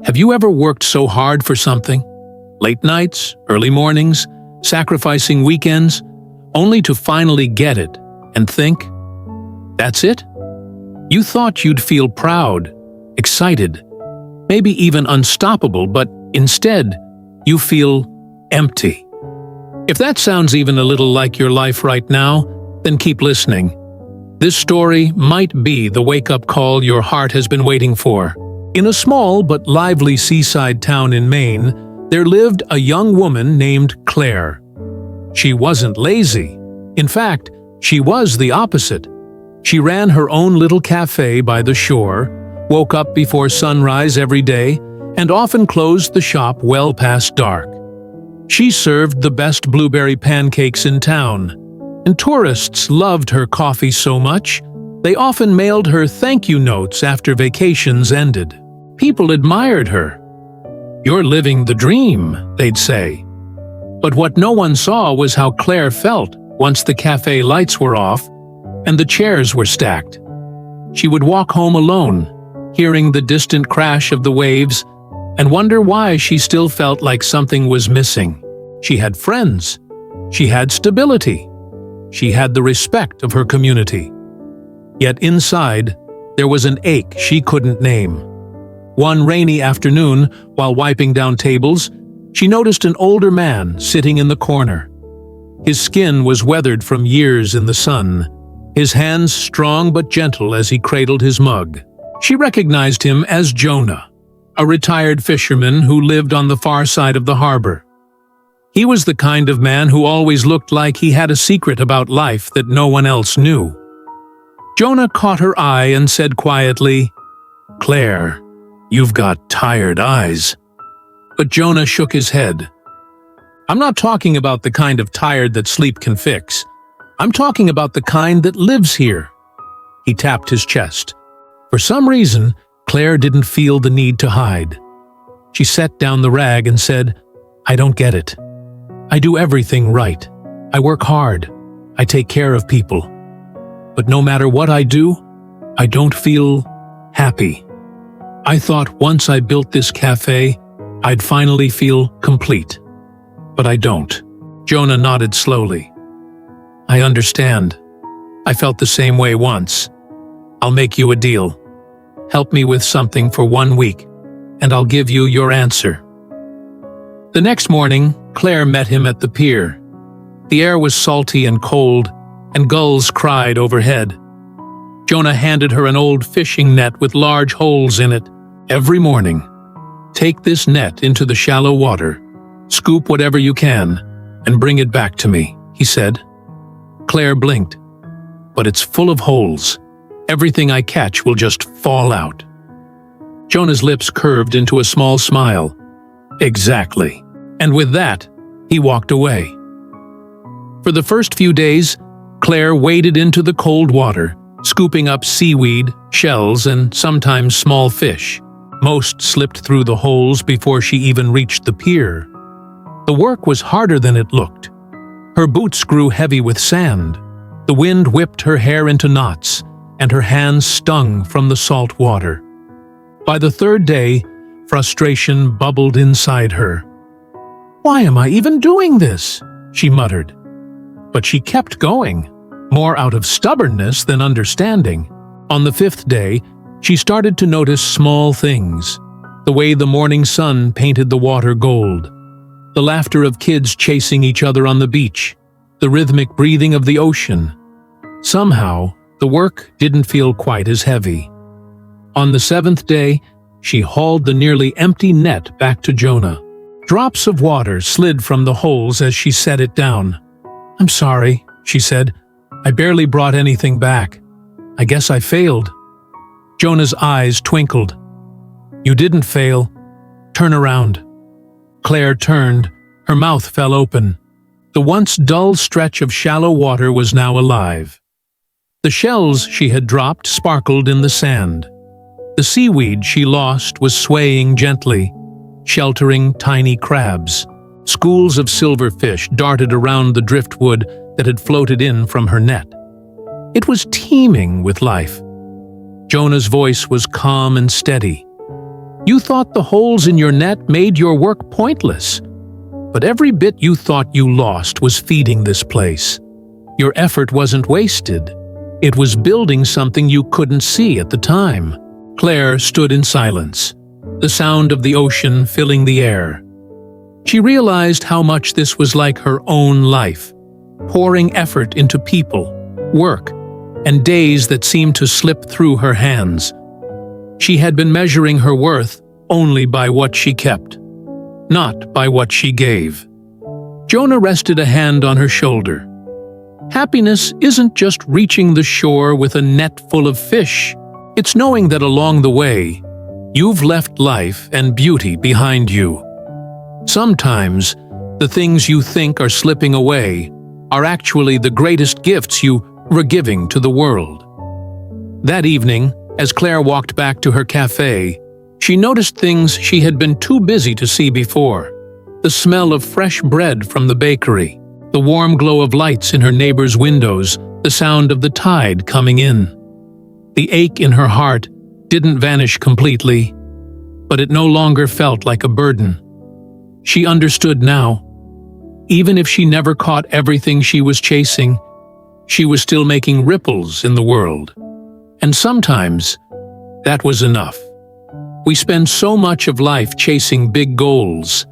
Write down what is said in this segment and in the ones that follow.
Have you ever worked so hard for something? Late nights, early mornings, sacrificing weekends, only to finally get it and think, that's it? You thought you'd feel proud, excited, maybe even unstoppable, but instead, you feel empty. If that sounds even a little like your life right now, then keep listening. This story might be the wake-up call your heart has been waiting for. In a small but lively seaside town in Maine, there lived a young woman named Claire. She wasn't lazy. In fact, she was the opposite. She ran her own little café by the shore, woke up before sunrise every day, and often closed the shop well past dark. She served the best blueberry pancakes in town, and tourists loved her coffee so much, they often mailed her thank you notes after vacations ended. People admired her. "You're living the dream," they'd say. But what no one saw was how Claire felt once the cafe lights were off and the chairs were stacked. She would walk home alone, hearing the distant crash of the waves, and wonder why she still felt like something was missing. She had friends. She had stability. She had the respect of her community. Yet inside, there was an ache she couldn't name. One rainy afternoon, while wiping down tables, she noticed an older man sitting in the corner. His skin was weathered from years in the sun, his hands strong but gentle as he cradled his mug. She recognized him as Jonah, a retired fisherman who lived on the far side of the harbor. He was the kind of man who always looked like he had a secret about life that no one else knew. Jonah caught her eye and said quietly, "Claire, you've got tired eyes." But Jonah shook his head. "I'm not talking about the kind of tired that sleep can fix. I'm talking about the kind that lives here." He tapped his chest. For some reason, Claire didn't feel the need to hide. She set down the rag and said, "I don't get it. I do everything right. I work hard. I take care of people. But no matter what I do, I don't feel happy. I thought once I built this cafe, I'd finally feel complete. But I don't." Jonah nodded slowly. "I understand. I felt the same way once. I'll make you a deal. Help me with something for 1 week, and I'll give you your answer." The next morning, Claire met him at the pier. The air was salty and cold, and gulls cried overhead. Jonah handed her an old fishing net with large holes in it. "Every morning, take this net into the shallow water, scoop whatever you can, and bring it back to me," he said. Claire blinked. "But it's full of holes. Everything I catch will just fall out." Jonah's lips curved into a small smile. "Exactly." And with that, he walked away. For the first few days, Claire waded into the cold water, scooping up seaweed, shells, and sometimes small fish. Most slipped through the holes before she even reached the pier. The work was harder than it looked. Her boots grew heavy with sand. The wind whipped her hair into knots, and her hands stung from the salt water. By the third day, frustration bubbled inside her. "Why am I even doing this?" she muttered. But she kept going, more out of stubbornness than understanding. On the fifth day, she started to notice small things. The way the morning sun painted the water gold. The laughter of kids chasing each other on the beach. The rhythmic breathing of the ocean. Somehow, the work didn't feel quite as heavy. On the seventh day, she hauled the nearly empty net back to Jonah. Drops of water slid from the holes as she set it down. "I'm sorry," she said. "I barely brought anything back. I guess I failed." Jonah's eyes twinkled. "You didn't fail. Turn around." Claire turned. Her mouth fell open. The once dull stretch of shallow water was now alive. The shells she had dropped sparkled in the sand. The seaweed she lost was swaying gently, sheltering tiny crabs. Schools of silverfish darted around the driftwood that had floated in from her net. It was teeming with life. Jonah's voice was calm and steady. You thought the holes in your net made your work pointless. But every bit you thought you lost was feeding this place. Your effort wasn't wasted. It was building something you couldn't see at the time. Claire stood in silence, the sound of the ocean filling the air. She realized how much this was like her own life, pouring effort into people, work, and days that seemed to slip through her hands. She had been measuring her worth only by what she kept, not by what she gave. Jonah rested a hand on her shoulder. Happiness isn't just reaching the shore with a net full of fish. It's knowing that along the way, you've left life and beauty behind you. Sometimes, the things you think are slipping away are actually the greatest gifts you were giving to the world. That evening, as Claire walked back to her café, she noticed things she had been too busy to see before. The smell of fresh bread from the bakery, the warm glow of lights in her neighbor's windows, the sound of the tide coming in. The ache in her heart didn't vanish completely, but it no longer felt like a burden. She understood now. Even if she never caught everything she was chasing, she was still making ripples in the world. And sometimes, that was enough. We spend so much of life chasing big goals,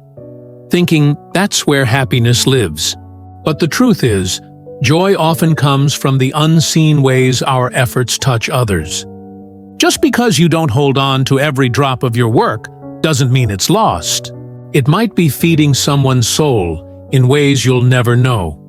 thinking that's where happiness lives. But the truth is, joy often comes from the unseen ways our efforts touch others. Just because you don't hold on to every drop of your work doesn't mean it's lost. It might be feeding someone's soul in ways you'll never know.